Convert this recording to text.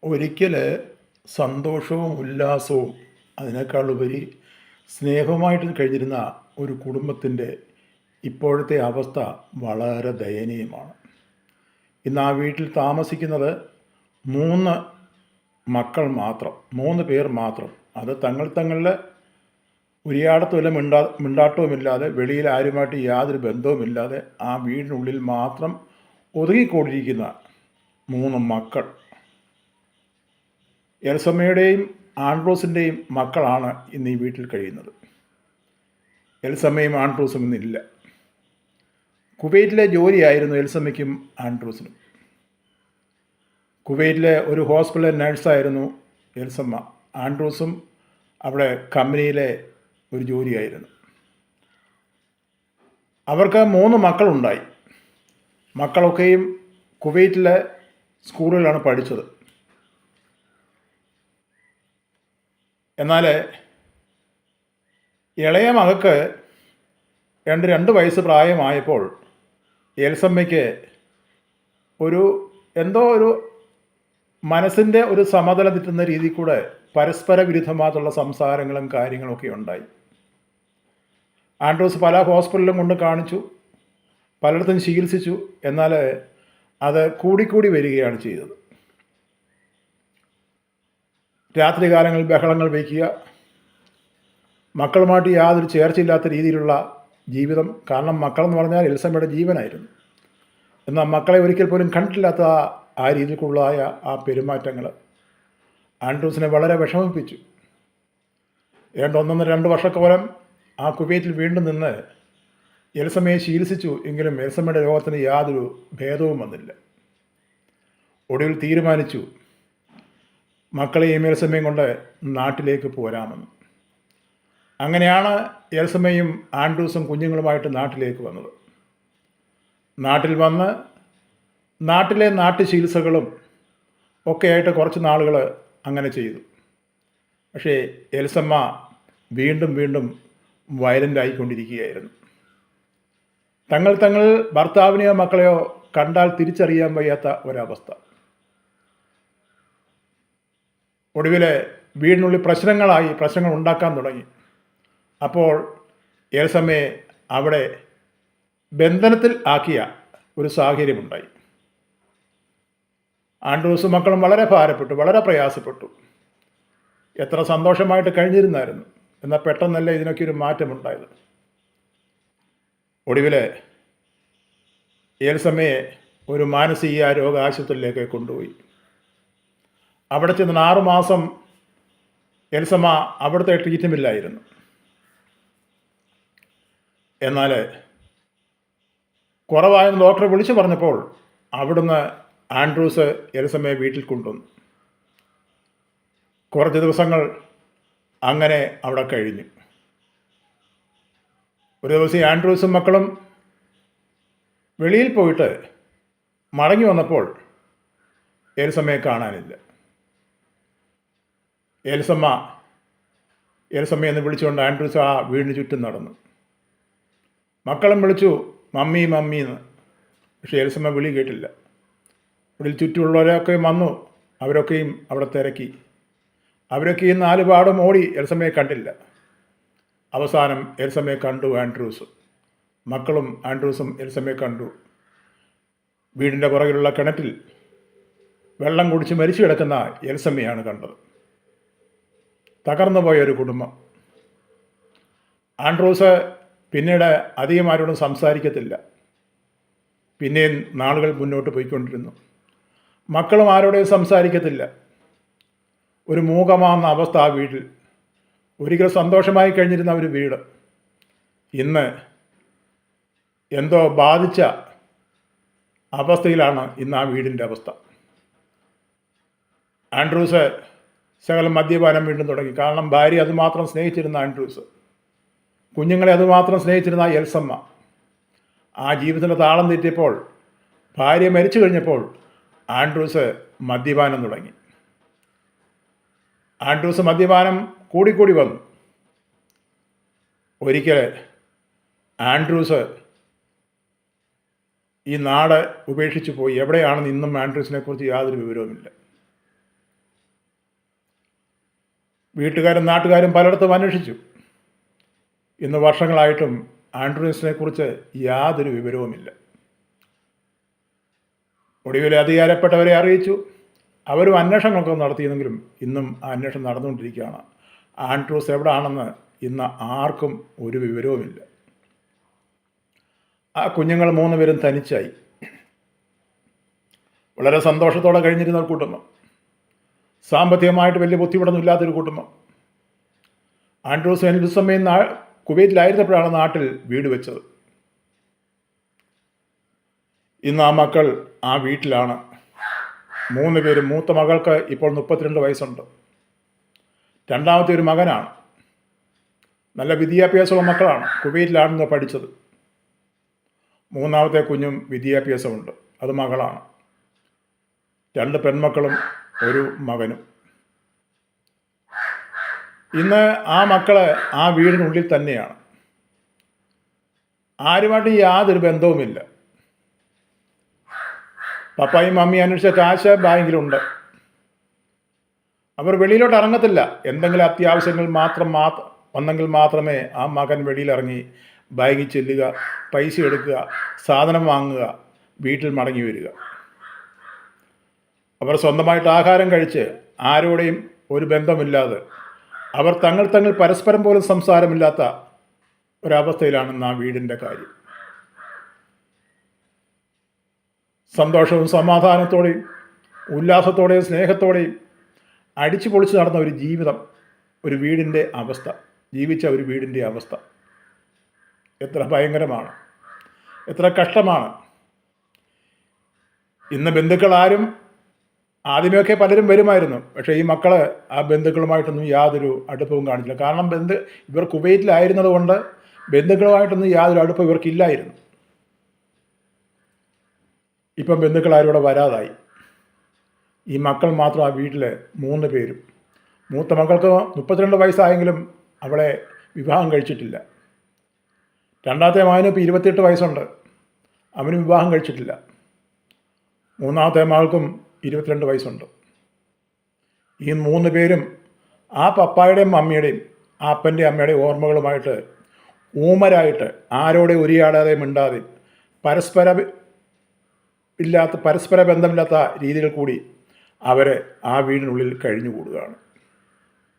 ഒരിക്കൽ സന്തോഷവും ഉല്ലാസവും അതിനേക്കാളുപരി സ്നേഹവുമായിട്ട് കഴിഞ്ഞിരുന്ന ഒരു കുടുംബത്തിൻ്റെ ഇപ്പോഴത്തെ അവസ്ഥ വളരെ ദയനീയമാണ്. ഇന്ന് ആ വീട്ടിൽ താമസിക്കുന്നത് 3 മക്കൾ മാത്രം, 3 പേർ മാത്രം. അത് തങ്ങളിൽ ഉരിയാടത്തുമില്ല, മിണ്ടാട്ടവുമില്ലാതെ, വെളിയിൽ ആരുമായിട്ട് യാതൊരു ബന്ധവുമില്ലാതെ ആ വീടിനുള്ളിൽ മാത്രം ഒതുങ്ങിക്കൂടിയിരിക്കുന്ന 3 മക്കൾ. എൽസമ്മയുടെയും ആൻഡ്രൂസിൻ്റെയും മക്കളാണ് ഇന്ന് ഈ വീട്ടിൽ കഴിയുന്നത്. എൽസമ്മയും ആൻഡ്രൂസും ഇന്നില്ല. കുവൈറ്റിലെ ജോലിയായിരുന്നു എൽസമ്മയ്ക്കും ആൻഡ്രൂസിനും. കുവൈറ്റിലെ ഒരു ഹോസ്പിറ്റലിലെ നഴ്സായിരുന്നു എൽസമ്മ. ആൻഡ്രൂസും അവിടെ കമ്പനിയിലെ ഒരു ജോലിയായിരുന്നു. അവർക്ക് 3 മക്കളുണ്ടായി. മക്കളൊക്കെയും കുവൈറ്റിലെ സ്കൂളുകളിലാണ് പഠിച്ചത്. എന്നാൽ ഇളയ മകൾക്ക് 2 വയസ്സ് പ്രായമായപ്പോൾ എൽസമ്മയ്ക്ക് എന്തോ ഒരു മനസ്സിൻ്റെ ഒരു സമതലം തെറ്റുന്ന രീതിയിൽ കൂടെ പരസ്പര വിരുദ്ധമായിട്ടുള്ള സംസാരങ്ങളും കാര്യങ്ങളൊക്കെ ഉണ്ടായി. ആൻഡ്രൂസ് പല ഹോസ്പിറ്റലിലും കൊണ്ട് കാണിച്ചു, പലയിടത്തും ചികിത്സിച്ചു. എന്നാൽ അത് കൂടിക്കൂടി വരികയാണ് ചെയ്തത്. രാത്രികാലങ്ങളിൽ ബഹളങ്ങൾ വയ്ക്കുക, മക്കളുമായിട്ട് യാതൊരു ചേർച്ചയില്ലാത്ത രീതിയിലുള്ള ജീവിതം. കാരണം മക്കളെന്ന് പറഞ്ഞാൽ എൽസമ്മയുടെ ജീവനായിരുന്നു. എന്നാൽ മക്കളെ ഒരിക്കൽ പോലും കണ്ടിട്ടില്ലാത്ത ആ രീതിക്കുള്ളതായ ആ പെരുമാറ്റങ്ങൾ ആൻഡ്രൂസിനെ വളരെ വിഷമിപ്പിച്ചു. 1.5-2 വർഷക്കാലം ആ കുവൈറ്റിൽ വീണ്ടും നിന്ന് എൽസമ്മയെ ചികിത്സിച്ചു. എങ്കിലും എൽസമ്മയുടെ രോഗത്തിന് യാതൊരു ഭേദവും വന്നില്ല. ഒടുവിൽ തീരുമാനിച്ചു മക്കളെയും എൽസമ്മയും കൊണ്ട് നാട്ടിലേക്ക് പോരാമെന്ന്. അങ്ങനെയാണ് എൽസമ്മയും ആൻഡ്രൂസും കുഞ്ഞുങ്ങളുമായിട്ട് നാട്ടിലേക്ക് വന്നത്. നാട്ടിൽ വന്ന് നാട്ടിലെ നാട്ടു ചികിത്സകളും ഒക്കെ ആയിട്ട് കുറച്ച് നാളുകൾ അങ്ങനെ ചെയ്തു. പക്ഷേ എൽസമ്മ വീണ്ടും വീണ്ടും വയലൻ്റ് ആയിക്കൊണ്ടിരിക്കുകയായിരുന്നു. തങ്ങൾ ഭർത്താവിനെയോ മക്കളെയോ കണ്ടാൽ തിരിച്ചറിയാൻ വയ്യാത്ത ഒരവസ്ഥ. ഒടുവിൽ വീടിനുള്ളിൽ പ്രശ്നങ്ങൾ ഉണ്ടാക്കാൻ തുടങ്ങി. അപ്പോൾ എൽസമ്മയെ അവിടെ ബന്ധനത്തിൽ ആക്കിയ ഒരു സാഹചര്യമുണ്ടായി. ആൻഡ്രൂസും മക്കളും വളരെ ഭാരപ്പെട്ടു, വളരെ പ്രയാസപ്പെട്ടു. എത്ര സന്തോഷമായിട്ട് കഴിഞ്ഞിരുന്നായിരുന്നു. എന്നാൽ പെട്ടെന്നല്ല ഇതിനൊക്കെ ഒരു മാറ്റമുണ്ടായത്. ഒടുവിൽ എൽസമ്മയെ ഒരു മാനസിക രോഗ ആശുപത്രിയിലേക്ക് കൊണ്ടുപോയി. അവിടെ ചെന്ന് 6 മാസം എൽസമ്മ അവിടുത്തെ ട്രീറ്റ്മെൻറ്റിലായിരുന്നു. എന്നാൽ കുറവായെന്ന് ഡോക്ടറെ വിളിച്ചു പറഞ്ഞപ്പോൾ അവിടുന്ന് ആൻഡ്രൂസ് എൽസമ്മയെ വീട്ടിൽ കൊണ്ടുവന്നു. കുറച്ച് ദിവസങ്ങൾ അങ്ങനെ അവിടെ കഴിഞ്ഞു. ഒരു ദിവസം ആൻഡ്രൂസും മക്കളും വെളിയിൽ പോയിട്ട് മടങ്ങി വന്നപ്പോൾ എൽസമ്മയെ കാണാനില്ല. എൽസമ്മയെന്ന് വിളിച്ചുകൊണ്ട് ആൻഡ്രൂസ് ആ വീടിന് ചുറ്റും നടന്നു. മക്കളും വിളിച്ചു മമ്മി എന്ന്. പക്ഷേ എൽസമ്മ വിളി കേട്ടില്ല. ഇവിടെ ചുറ്റുമുള്ളവരൊക്കെ വന്നു. അവരൊക്കെയും അവിടെ തിരക്കി. അവരൊക്കെയും 4 പാടും ഓടി. എൽസമ്മയെ കണ്ടില്ല. അവസാനം എൽസമ്മയെ കണ്ടു ആൻഡ്രൂസ്. മക്കളും ആൻഡ്രൂസും എൽസമ്മയെ കണ്ടു. വീടിൻ്റെ പുറകിലുള്ള കിണറ്റിൽ വെള്ളം കുടിച്ച് മരിച്ചു കിടക്കുന്ന എൽസമ്മയാണ് കണ്ടത്. തകർന്നു പോയ ഒരു കുടുംബം. ആൻഡ്രൂസ് പിന്നീട് അധികം ആരോടും സംസാരിക്കത്തില്ല. പിന്നെയും നാളുകൾ മുന്നോട്ട് പോയിക്കൊണ്ടിരുന്നു. മക്കളും ആരോടും സംസാരിക്കത്തില്ല. ഒരു മൂകമാകുന്ന അവസ്ഥ ആ വീട്ടിൽ. ഒരിക്കൽ സന്തോഷമായി കഴിഞ്ഞിരുന്ന ഒരു വീട് ഇന്ന് എന്തോ ബാധിച്ച അവസ്ഥയിലാണ് ഇന്ന് ആ വീടിൻ്റെ അവസ്ഥ. ആൻഡ്രൂസ് ശകലം മദ്യപാനം വീണ്ടും തുടങ്ങി. കാരണം ഭാര്യ അതുമാത്രം സ്നേഹിച്ചിരുന്ന ആൻഡ്രൂസ്, കുഞ്ഞുങ്ങളെ അതുമാത്രം സ്നേഹിച്ചിരുന്ന എൽസമ്മ ആ ജീവിതത്തിൻ്റെ താളം തെറ്റിയപ്പോൾ, ഭാര്യ മരിച്ചു കഴിഞ്ഞപ്പോൾ ആൻഡ്രൂസ് മദ്യപാനം തുടങ്ങി. ആൻഡ്രൂസ് മദ്യപാനം കൂടിക്കൂടി വന്നു. ഒരിക്കൽ ആൻഡ്രൂസ് ഈ നാട് ഉപേക്ഷിച്ചു പോയി. എവിടെയാണെന്ന് ഇന്നും ആൻഡ്രൂസിനെ കുറിച്ച് യാതൊരു വിവരവുമില്ല. വീട്ടുകാരും നാട്ടുകാരും പലയിടത്തും അന്വേഷിച്ചു. ഇന്ന് വർഷങ്ങളായിട്ടും ആൻഡ്രൂസിനെ കുറിച്ച് യാതൊരു വിവരവുമില്ല. ഒടുവിൽ അധികാരപ്പെട്ടവരെ അറിയിച്ചു. അവരും അന്വേഷണങ്ങളൊക്കെ നടത്തിയെങ്കിലും ഇന്നും ആ അന്വേഷണം നടന്നുകൊണ്ടിരിക്കുകയാണ്. ആൻഡ്രൂസ് എവിടെയാണെന്ന് ഇന്ന് ആർക്കും ഒരു വിവരവുമില്ല. ആ കുഞ്ഞുങ്ങൾ 3 പേരും തനിച്ചായി. വളരെ സന്തോഷത്തോടെ കഴിഞ്ഞിരുന്ന ഒരു കുടുംബം, സാമ്പത്തികമായിട്ട് വലിയ ബുദ്ധിമുട്ടൊന്നും ഇല്ലാത്തൊരു കുടുംബം. ആൻഡ്രൂസ് എൽസമ്മയും കുവൈറ്റിലായിരുന്നപ്പോഴാണ് നാട്ടിൽ വീട് വെച്ചത്. ഇന്ന് ആ മക്കൾ ആ വീട്ടിലാണ്. 3 പേരും. മൂത്ത മകൾക്ക് ഇപ്പോൾ 32 വയസ്സുണ്ട്. രണ്ടാമത്തെ ഒരു മകനാണ്. നല്ല വിദ്യാഭ്യാസമുള്ള മക്കളാണ്. കുവൈറ്റിലാണ് പഠിച്ചത്. മൂന്നാമത്തെ കുഞ്ഞും വിദ്യാഭ്യാസമുണ്ട്. അത് മകളാണ്. 2 പെൺമക്കളും ഒരു മകനും. ഇന്ന് ആ മക്കള് ആ വീടിനുള്ളിൽ തന്നെയാണ്. ആരുമായിട്ട് യാതൊരു ബന്ധവുമില്ല. പപ്പായും മമ്മിയും അന്വേഷിച്ച കാശ് ബാങ്കിലുണ്ട്. അവർ വെളിയിലോട്ട് ഇറങ്ങത്തില്ല. എന്തെങ്കിലും അത്യാവശ്യങ്ങൾ വന്നെങ്കിൽ മാത്രമേ ആ മകൻ വെളിയിലിറങ്ങി ബാങ്കിൽ ചെല്ലുക, പൈസ എടുക്കുക, സാധനം വാങ്ങുക, വീട്ടിൽ മടങ്ങി വരിക. അവർ സ്വന്തമായിട്ട് ആഹാരം കഴിച്ച് ആരോടെയും ഒരു ബന്ധമില്ലാതെ, അവർ തങ്ങൾ പരസ്പരം പോലും സംസാരമില്ലാത്ത ഒരവസ്ഥയിലാണ് ആ വീടിൻ്റെ കാര്യം. സന്തോഷവും സമാധാനത്തോടെയും ഉല്ലാസത്തോടെയും സ്നേഹത്തോടെയും അടിച്ചു പൊളിച്ച് നടന്ന ഒരു ജീവിതം, ഒരു വീടിൻ്റെ അവസ്ഥ, ജീവിച്ച ഒരു വീടിൻ്റെ അവസ്ഥ എത്ര ഭയങ്കരമാണ്, എത്ര കഷ്ടമാണ്. ഇന്ന് ബന്ധുക്കൾ ആരും, ആദ്യമൊക്കെ പലരും വരുമായിരുന്നു. പക്ഷേ ഈ മക്കൾ ആ ബന്ധുക്കളുമായിട്ടൊന്നും യാതൊരു അടുപ്പവും കാണിച്ചില്ല. കാരണം ഇവർ കുവൈറ്റിലായിരുന്നത് കൊണ്ട് ബന്ധുക്കളുമായിട്ടൊന്നും യാതൊരു അടുപ്പം ഇവർക്കില്ലായിരുന്നു. ഇപ്പം ബന്ധുക്കൾ ആരും ഇവിടെ വരാതായി. ഈ മക്കൾ മാത്രം ആ വീട്ടിലെ 3 പേരും. മൂത്ത മക്കൾക്ക് 32 വയസ്സായെങ്കിലും അവളെ വിവാഹം കഴിച്ചിട്ടില്ല. രണ്ടാമത്തെ മകന് ഇപ്പോൾ 28 വയസ്സുണ്ട്. അവനും വിവാഹം കഴിച്ചിട്ടില്ല. മൂന്നാമത്തെ മകൾക്കും 22 വയസ്സുണ്ട്. ഈ 3 പേരും ആ പപ്പായുടെയും മമ്മിയുടെയും ആ അപ്പൻ്റെയും അമ്മയുടെയും ഓർമ്മകളുമായിട്ട് ഊമരായിട്ട്, ആരോടെ ഉരിയാടാതെ മിണ്ടാതെ, പരസ്പര ബന്ധമില്ലാത്ത രീതിയിൽ കൂടി അവർ ആ വീടിനുള്ളിൽ കഴിഞ്ഞുകൂടുകയാണ്.